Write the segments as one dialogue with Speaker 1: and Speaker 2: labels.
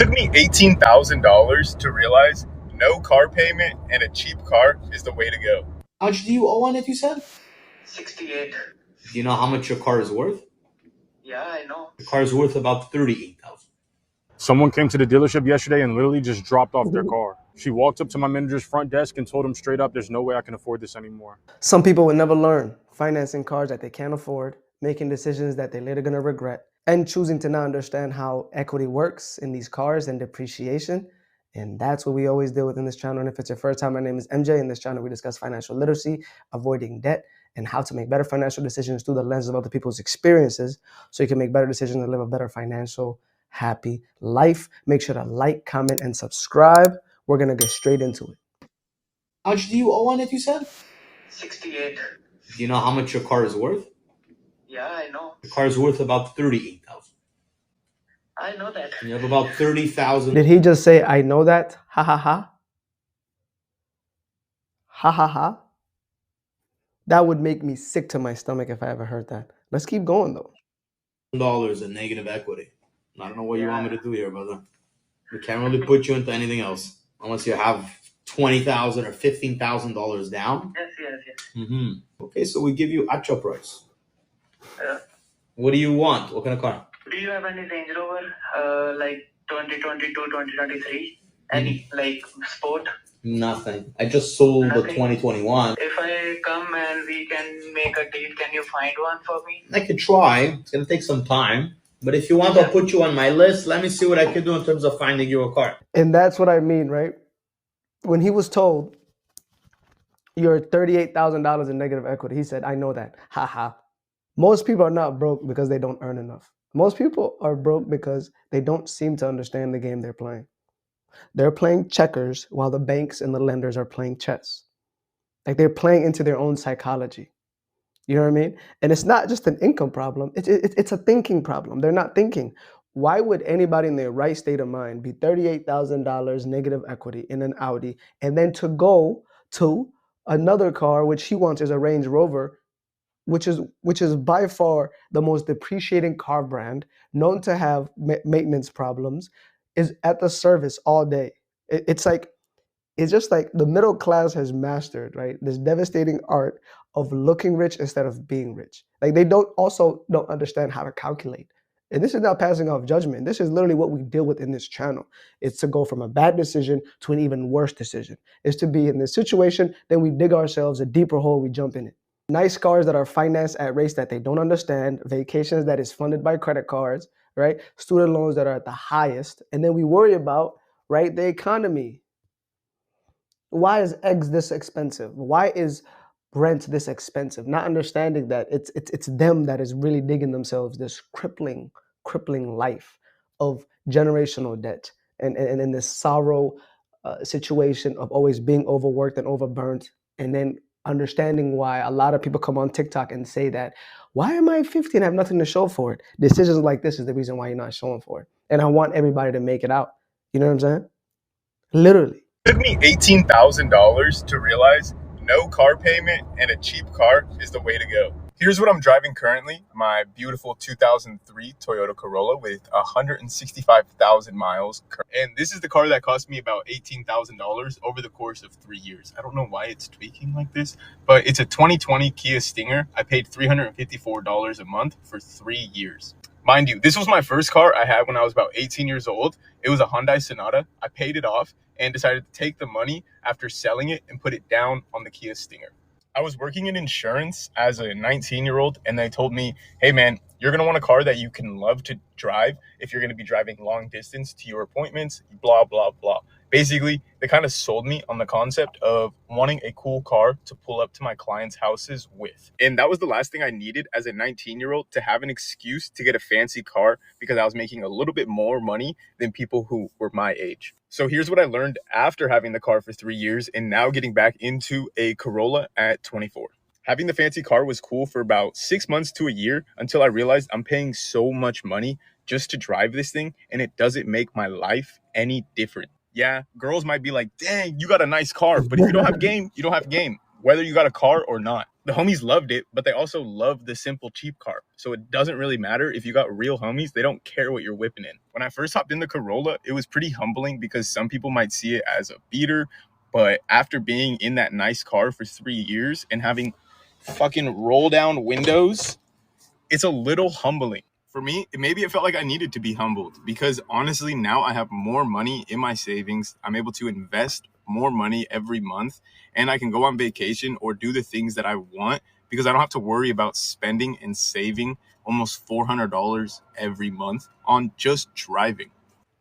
Speaker 1: Took me $18,000 to realize no car payment and a cheap car is the way to go.
Speaker 2: How much do you owe on it, you said?
Speaker 3: 68.
Speaker 2: Do you know how much your car is worth?
Speaker 3: Yeah, I know.
Speaker 2: The car is worth about $38,000.
Speaker 4: Someone came to the dealership yesterday and literally just dropped off their car. She walked up to my manager's front desk and told him straight up, there's no way I can afford this anymore.
Speaker 5: Some people will never learn financing cars that they can't afford, making decisions that they're later going to regret, and choosing to not understand how equity works in these cars and depreciation. And that's what we always deal with in this channel. And if it's your first time, my name is MJ. In this channel, we discuss financial literacy, avoiding debt, and how to make better financial decisions through the lens of other people's experiences so you can make better decisions and live a better financial, happy life. Make sure to like, comment, and subscribe. We're going to get straight into it.
Speaker 2: How much do you owe on it, you said?
Speaker 3: 68.
Speaker 2: Do you know how much your car is worth?
Speaker 3: Yeah, I know.
Speaker 2: The car is worth about $38,000.
Speaker 3: I know that.
Speaker 2: And you have about $30,000.
Speaker 5: Did he just say, I know that? Ha ha ha. Ha ha ha. That would make me sick to my stomach if I ever heard that. Let's keep going though.
Speaker 2: $1 in negative equity. I don't know what you want me to do here, brother. We can't really put you into anything else unless you have $20,000 or $15,000 down.
Speaker 3: Yes.
Speaker 2: Okay, so we give you actual price.
Speaker 3: Yeah.
Speaker 2: What do you want? What kind of car?
Speaker 3: Do you have any Range Rover, like 2022, 2023? Any, like, sport?
Speaker 2: Nothing. I just sold the
Speaker 3: Nothing.
Speaker 2: 2021.
Speaker 3: If I come and we can make a deal, can you find one for me?
Speaker 2: I could try. It's going to take some time. But if you want, I'll put you on my list. Let me see what I can do in terms of finding you a car.
Speaker 5: And that's what I mean, right? When he was told you're $38,000 in negative equity, he said, I know that. Ha ha. Most people are not broke because they don't earn enough. Most people are broke because they don't seem to understand the game they're playing. They're playing checkers while the banks and the lenders are playing chess. Like they're playing into their own psychology. You know what I mean? And it's not just an income problem. It's a thinking problem. They're not thinking. Why would anybody in their right state of mind be $38,000 negative equity in an Audi and then to go to another car, which he wants is a Range Rover, which is by far the most depreciating car brand, known to have maintenance problems, is at the service all day. It's just like the middle class has mastered, right, this devastating art of looking rich instead of being rich. Like they don't understand how to calculate. And this is not passing off judgment. This is literally what we deal with in this channel. It's to go from a bad decision to an even worse decision. It's to be in this situation, then we dig ourselves a deeper hole, we jump in it. Nice cars that are financed at rates that they don't understand, vacations that is funded by credit cards, right? Student loans that are at the highest. And then we worry about, right, the economy. Why is eggs this expensive? Why is rent this expensive? Not understanding that it's them that is really digging themselves this crippling life of generational debt and in this sorrow situation of always being overworked and overburnt, and then understanding why a lot of people come on TikTok and say that, why am I 50 and I have nothing to show for it? Decisions like this is the reason why you're not showing for it. And I want everybody to make it out. You know what I'm saying? Literally.
Speaker 1: It took me $18,000 to realize no car payment and a cheap car is the way to go. Here's what I'm driving currently, my beautiful 2003 Toyota Corolla with 165,000 miles. And this is the car that cost me about $18,000 over the course of 3 years. I don't know why it's tweaking like this, but it's a 2020 Kia Stinger. I paid $354 a month for 3 years. Mind you, this was my first car I had when I was about 18 years old. It was a Hyundai Sonata. I paid it off and decided to take the money after selling it and put it down on the Kia Stinger. I was working in insurance as a 19-year-old, and they told me, hey man, you're going to want a car that you can love to drive if you're going to be driving long distance to your appointments, blah, blah, blah. Basically, they kind of sold me on the concept of wanting a cool car to pull up to my clients' houses with. And that was the last thing I needed as a 19-year-old, to have an excuse to get a fancy car because I was making a little bit more money than people who were my age. So here's what I learned after having the car for 3 years and now getting back into a Corolla at 24. Having the fancy car was cool for about 6 months to a year until I realized I'm paying so much money just to drive this thing, and it doesn't make my life any different. Yeah, girls might be like, dang, you got a nice car, but if you don't have game, you don't have game. whether you got a car or not. The homies loved it, but they also loved the simple cheap car. So it doesn't really matter if you got real homies, they don't care what you're whipping in. When I first hopped in the Corolla, it was pretty humbling because some people might see it as a beater, but after being in that nice car for 3 years and having fucking roll down windows, it's a little humbling. For me, maybe it felt like I needed to be humbled because honestly, now I have more money in my savings. I'm able to invest more money every month and I can go on vacation or do the things that I want because I don't have to worry about spending and saving almost $400 every month on just driving.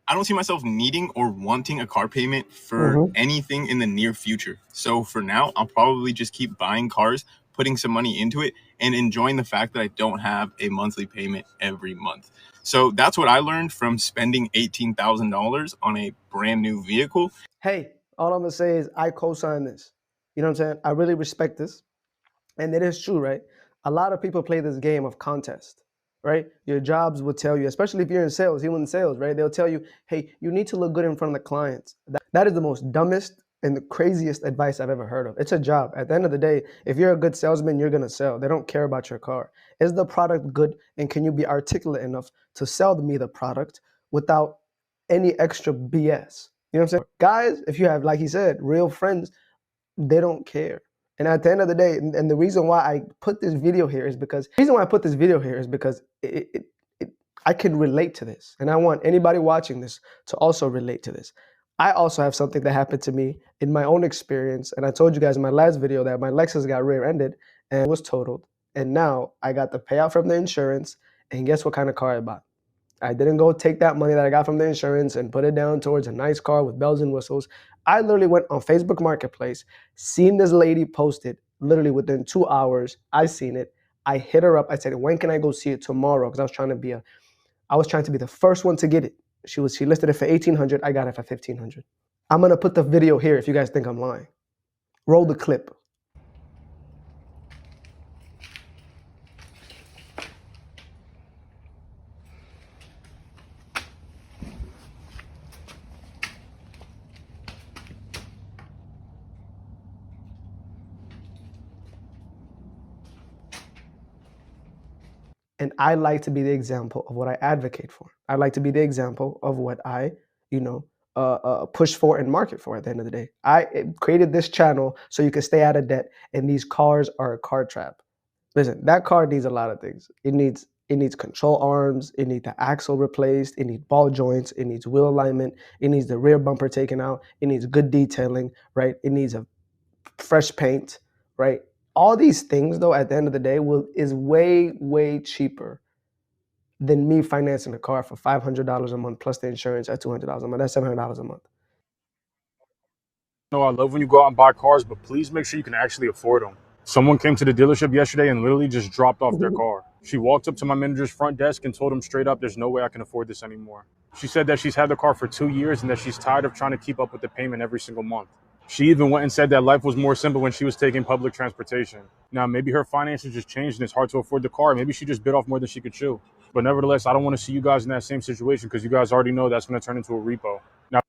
Speaker 1: I don't see myself needing or wanting a car payment for anything in the near future. So for now, I'll probably just keep buying cars, putting some money into it, and enjoying the fact that I don't have a monthly payment every month. So that's what I learned from spending $18,000 on a brand new vehicle.
Speaker 5: Hey, all I'm gonna say is I co-sign this. You know what I'm saying? I really respect this. And it is true, right? A lot of people play this game of contest, right? Your jobs will tell you, especially if you're in sales, even in sales, right? They'll tell you, hey, you need to look good in front of the clients. That is the most dumbest and the craziest advice I've ever heard of. It's a job. At the end of the day, if you're a good salesman, you're gonna sell. They don't care about your car. Is the product good? And can you be articulate enough to sell me the product without any extra BS? You know what I'm saying? Guys, if you have, like he said, real friends, they don't care. And at the end of the day, and the reason why I put this video here is because I can relate to this. And I want anybody watching this to also relate to this. I also have something that happened to me in my own experience. And I told you guys in my last video that my Lexus got rear-ended and was totaled. And now I got the payout from the insurance. And guess what kind of car I bought? I didn't go take that money that I got from the insurance and put it down towards a nice car with bells and whistles. I literally went on Facebook Marketplace, seen this lady post it literally within 2 hours. I seen it. I hit her up. I said, when can I go see it tomorrow? Because I was trying to be the first one to get it. She listed it for $1,800. I got it for $1,500. I'm gonna put the video here if you guys think I'm lying. Roll the clip. And I like to be the example of what I advocate for. I like to be the example of what I, push for and market for at the end of the day. I created this channel so you can stay out of debt, and these cars are a car trap. Listen, that car needs a lot of things. It needs control arms, it needs the axle replaced, it needs ball joints, it needs wheel alignment, it needs the rear bumper taken out, it needs good detailing, right? It needs a fresh paint, right? All these things, though, at the end of the day, is way, way cheaper than me financing a car for $500 a month plus the insurance at $200 a month. That's $700 a month.
Speaker 4: No, I love when you go out and buy cars, but please make sure you can actually afford them. Someone came to the dealership yesterday and literally just dropped off their car. She walked up to my manager's front desk and told him straight up, there's no way I can afford this anymore. She said that she's had the car for 2 years and that she's tired of trying to keep up with the payment every single month. She even went and said that life was more simple when she was taking public transportation. Now, maybe her finances just changed and it's hard to afford the car. Maybe she just bit off more than she could chew. But nevertheless, I don't want to see you guys in that same situation because you guys already know that's going to turn into a repo. Now,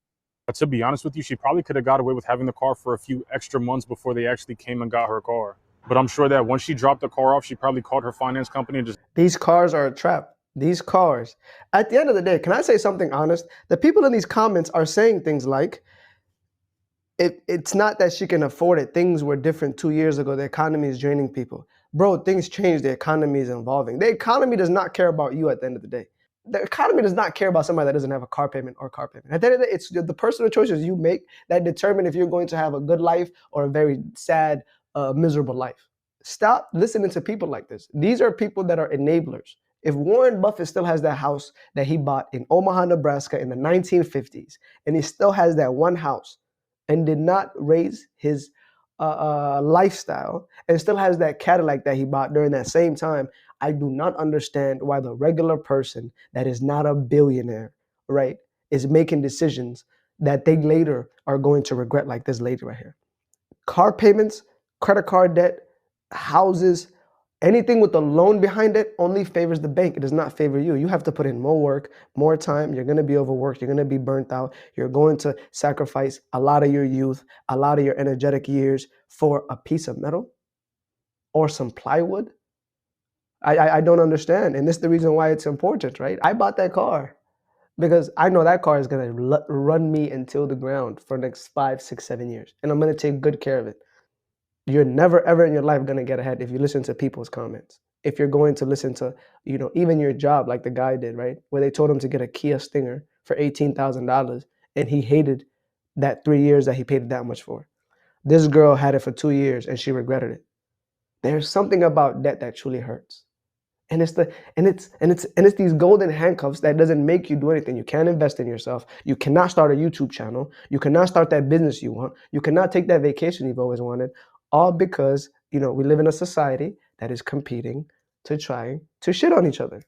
Speaker 4: to be honest with you, she probably could have got away with having the car for a few extra months before they actually came and got her car. But I'm sure that once she dropped the car off, she probably called her finance company and just...
Speaker 5: These cars are a trap. These cars. At the end of the day, can I say something honest? The people in these comments are saying things like, it's not that she can afford it. Things were different 2 years ago. The economy is draining people. Bro, things change. The economy is evolving. The economy does not care about you at the end of the day. The economy does not care about somebody that doesn't have a car payment or car payment. At the end of the day, it's the personal choices you make that determine if you're going to have a good life or a very sad, miserable life. Stop listening to people like this. These are people that are enablers. If Warren Buffett still has that house that he bought in Omaha, Nebraska in the 1950s, and he still has that one house and did not raise his lifestyle and still has that Cadillac that he bought during that same time, I do not understand why the regular person that is not a billionaire, right, is making decisions that they later are going to regret, like this lady right here. Car payments, credit card debt, houses, Anything with a loan behind it only favors the bank. It does not favor you. You have to put in more work, more time. You're going to be overworked. You're going to be burnt out. You're going to sacrifice a lot of your youth, a lot of your energetic years for a piece of metal or some plywood. I don't understand. And this is the reason why it's important, right? I bought that car because I know that car is going to run me until the ground for the next 5, 6, 7 years. And I'm going to take good care of it. You're never, ever in your life going to get ahead if you listen to people's comments. If you're going to listen to, even your job, like the guy did, right? Where they told him to get a Kia Stinger for $18,000 and he hated that 3 years that he paid it that much for. This girl had it for 2 years and she regretted it. There's something about debt that truly hurts. And it's these golden handcuffs that doesn't make you do anything. You can't invest in yourself. You cannot start a YouTube channel. You cannot start that business you want. You cannot take that vacation you've always wanted. All because, we live in a society that is competing to try to shit on each other.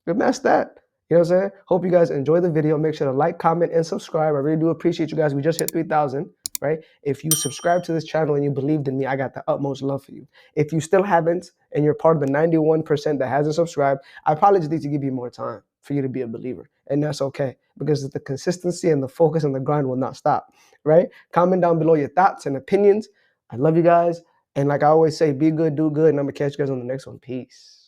Speaker 5: And that's that. You know what I'm saying? Hope you guys enjoy the video. Make sure to like, comment, and subscribe. I really do appreciate you guys. We just hit 3,000, right? If you subscribe to this channel and you believed in me, I got the utmost love for you. If you still haven't and you're part of the 91% that hasn't subscribed, I probably just need to give you more time for you to be a believer. And that's okay, because the consistency and the focus and the grind will not stop, right? Comment down below your thoughts and opinions. I love you guys. And like I always say, be good, do good, and I'm going to catch you guys on the next one. Peace.